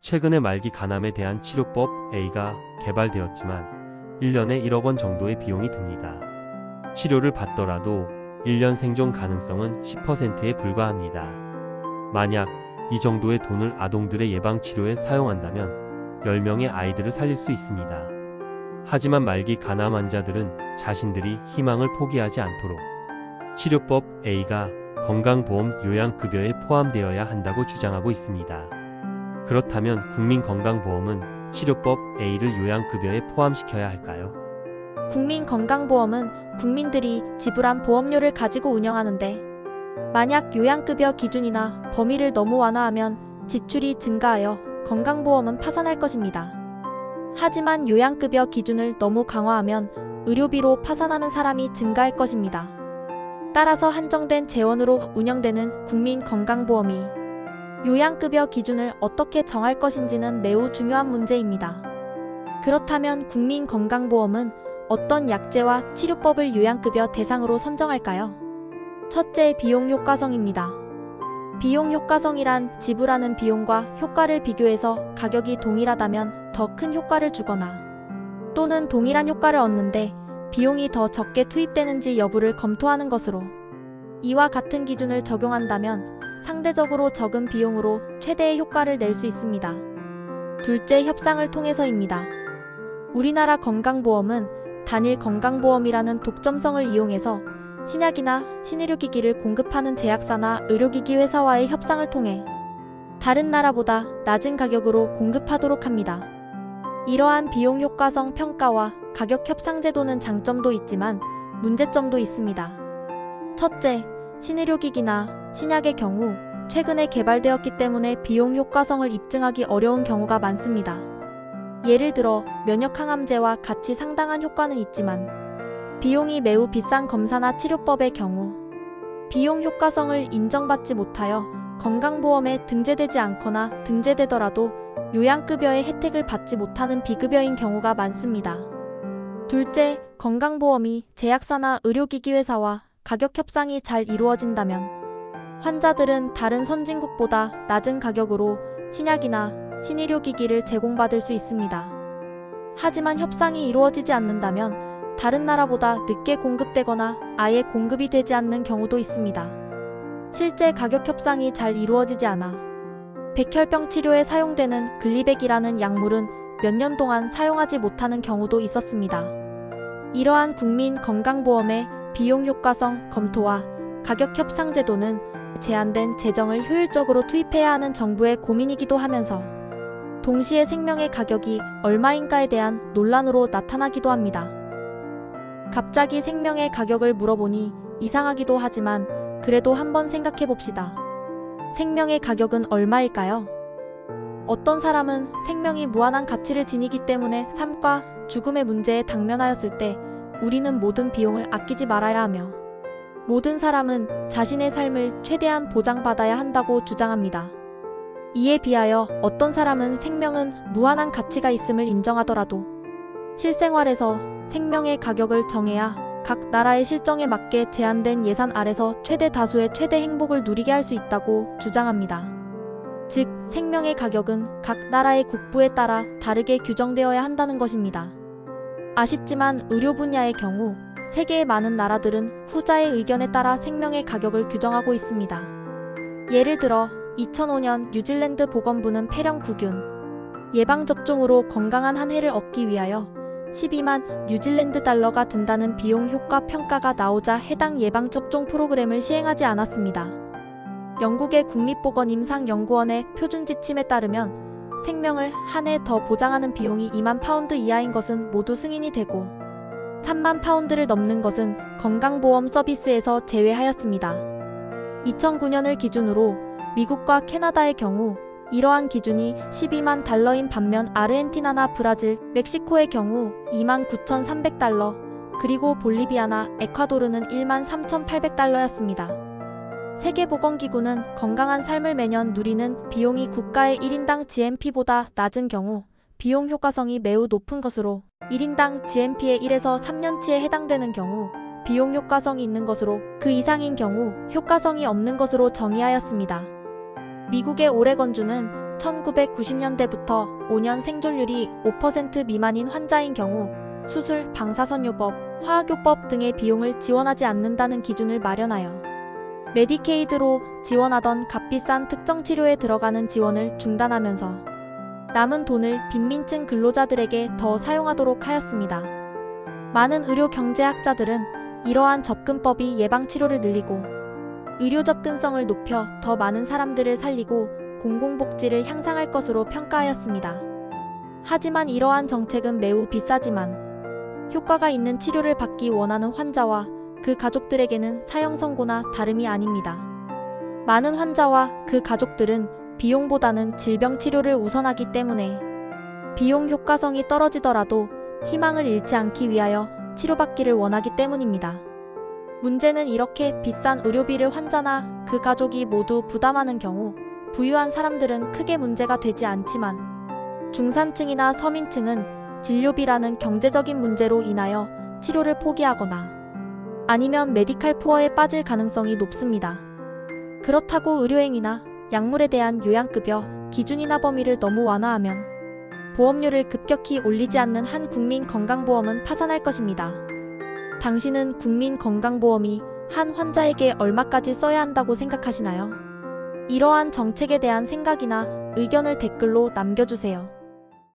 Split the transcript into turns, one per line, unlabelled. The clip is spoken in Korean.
최근에 말기 간암에 대한 치료법 A가 개발되었지만 1년에 1억 원 정도의 비용이 듭니다. 치료를 받더라도 1년 생존 가능성은 10%에 불과합니다. 만약 이 정도의 돈을 아동들의 예방치료에 사용한다면 10명의 아이들을 살릴 수 있습니다. 하지만 말기 간암 환자들은 자신들이 희망을 포기하지 않도록 치료법 A가 건강보험 요양급여에 포함되어야 한다고 주장하고 있습니다. 그렇다면 국민건강보험은 치료법 A를 요양급여에 포함시켜야 할까요?
국민건강보험은 국민들이 지불한 보험료를 가지고 운영하는데, 만약 요양급여 기준이나 범위를 너무 완화하면 지출이 증가하여 건강보험은 파산할 것입니다. 하지만 요양급여 기준을 너무 강화하면 의료비로 파산하는 사람이 증가할 것입니다. 따라서 한정된 재원으로 운영되는 국민건강보험이 요양급여 기준을 어떻게 정할 것인지는 매우 중요한 문제입니다. 그렇다면 국민건강보험은 어떤 약제와 치료법을 요양급여 대상으로 선정할까요? 첫째, 비용 효과성입니다. 비용 효과성이란 지불하는 비용과 효과를 비교해서 가격이 동일하다면 더 큰 효과를 주거나 또는 동일한 효과를 얻는데 비용이 더 적게 투입되는지 여부를 검토하는 것으로, 이와 같은 기준을 적용한다면 상대적으로 적은 비용으로 최대의 효과를 낼 수 있습니다. 둘째, 협상을 통해서입니다. 우리나라 건강보험은 단일 건강보험이라는 독점성을 이용해서 신약이나 신의료기기를 공급하는 제약사나 의료기기 회사와의 협상을 통해 다른 나라보다 낮은 가격으로 공급하도록 합니다. 이러한 비용 효과성 평가와 가격 협상 제도는 장점도 있지만 문제점도 있습니다. 첫째, 신의료기기나 신약의 경우 최근에 개발되었기 때문에 비용 효과성을 입증하기 어려운 경우가 많습니다. 예를 들어 면역항암제와 같이 상당한 효과는 있지만 비용이 매우 비싼 검사나 치료법의 경우 비용 효과성을 인정받지 못하여 건강보험에 등재되지 않거나 등재되더라도 요양급여의 혜택을 받지 못하는 비급여인 경우가 많습니다. 둘째, 건강보험이 제약사나 의료기기 회사와 가격 협상이 잘 이루어진다면 환자들은 다른 선진국보다 낮은 가격으로 신약이나 신의료기기를 제공받을 수 있습니다. 하지만 협상이 이루어지지 않는다면 다른 나라보다 늦게 공급되거나 아예 공급이 되지 않는 경우도 있습니다. 실제 가격 협상이 잘 이루어지지 않아 백혈병 치료에 사용되는 글리백이라는 약물은 몇 년 동안 사용하지 못하는 경우도 있었습니다. 이러한 국민건강보험의 비용 효과성 검토와 가격 협상 제도는 제한된 재정을 효율적으로 투입해야 하는 정부의 고민이기도 하면서 동시에 생명의 가격이 얼마인가에 대한 논란으로 나타나기도 합니다. 갑자기 생명의 가격을 물어보니 이상하기도 하지만 그래도 한번 생각해 봅시다. 생명의 가격은 얼마일까요? 어떤 사람은 생명이 무한한 가치를 지니기 때문에 삶과 죽음의 문제에 당면하였을 때 우리는 모든 비용을 아끼지 말아야 하며, 모든 사람은 자신의 삶을 최대한 보장받아야 한다고 주장합니다. 이에 비하여 어떤 사람은 생명은 무한한 가치가 있음을 인정하더라도 실생활에서 생명의 가격을 정해야 각 나라의 실정에 맞게 제한된 예산 아래서 최대 다수의 최대 행복을 누리게 할 수 있다고 주장합니다. 즉, 생명의 가격은 각 나라의 국부에 따라 다르게 규정되어야 한다는 것입니다. 아쉽지만 의료 분야의 경우 세계의 많은 나라들은 후자의 의견에 따라 생명의 가격을 규정하고 있습니다. 예를 들어 2005년 뉴질랜드 보건부는 폐렴구균 예방접종으로 건강한 한 해를 얻기 위하여 12만 뉴질랜드 달러가 든다는 비용 효과 평가가 나오자 해당 예방접종 프로그램을 시행하지 않았습니다. 영국의 국립보건임상연구원의 표준 지침에 따르면 생명을 한 해 더 보장하는 비용이 2만 파운드 이하인 것은 모두 승인이 되고 3만 파운드를 넘는 것은 건강보험 서비스에서 제외하였습니다. 2009년을 기준으로 미국과 캐나다의 경우 이러한 기준이 12만 달러인 반면 아르헨티나나 브라질, 멕시코의 경우 2만 9,300달러, 그리고 볼리비아나 에콰도르는 1만 3,800달러였습니다. 세계보건기구는 건강한 삶을 매년 누리는 비용이 국가의 1인당 GNP보다 낮은 경우 비용 효과성이 매우 높은 것으로 1인당 GNP의 1에서 3년치에 해당되는 경우 비용 효과성이 있는 것으로 그 이상인 경우 효과성이 없는 것으로 정의하였습니다. 미국의 오레건주는 1990년대부터 5년 생존율이 5% 미만인 환자인 경우 수술, 방사선요법, 화학요법 등의 비용을 지원하지 않는다는 기준을 마련하여 메디케이드로 지원하던 값비싼 특정 치료에 들어가는 지원을 중단하면서 남은 돈을 빈민층 근로자들에게 더 사용하도록 하였습니다. 많은 의료 경제학자들은 이러한 접근법이 예방치료를 늘리고 의료 접근성을 높여 더 많은 사람들을 살리고 공공복지를 향상할 것으로 평가하였습니다. 하지만 이러한 정책은 매우 비싸지만 효과가 있는 치료를 받기 원하는 환자와 그 가족들에게는 사형 선고나 다름이 아닙니다. 많은 환자와 그 가족들은 비용보다는 질병 치료를 우선하기 때문에 비용 효과성이 떨어지더라도 희망을 잃지 않기 위하여 치료받기를 원하기 때문입니다. 문제는 이렇게 비싼 의료비를 환자나 그 가족이 모두 부담하는 경우 부유한 사람들은 크게 문제가 되지 않지만 중산층이나 서민층은 진료비라는 경제적인 문제로 인하여 치료를 포기하거나 아니면 메디칼 푸어에 빠질 가능성이 높습니다. 그렇다고 의료행위나 약물에 대한 요양급여 기준이나 범위를 너무 완화하면 보험료를 급격히 올리지 않는 한 국민건강보험은 파산할 것입니다. 당신은 국민건강보험이 한 환자에게 얼마까지 써야 한다고 생각하시나요? 이러한 정책에 대한 생각이나 의견을 댓글로 남겨주세요.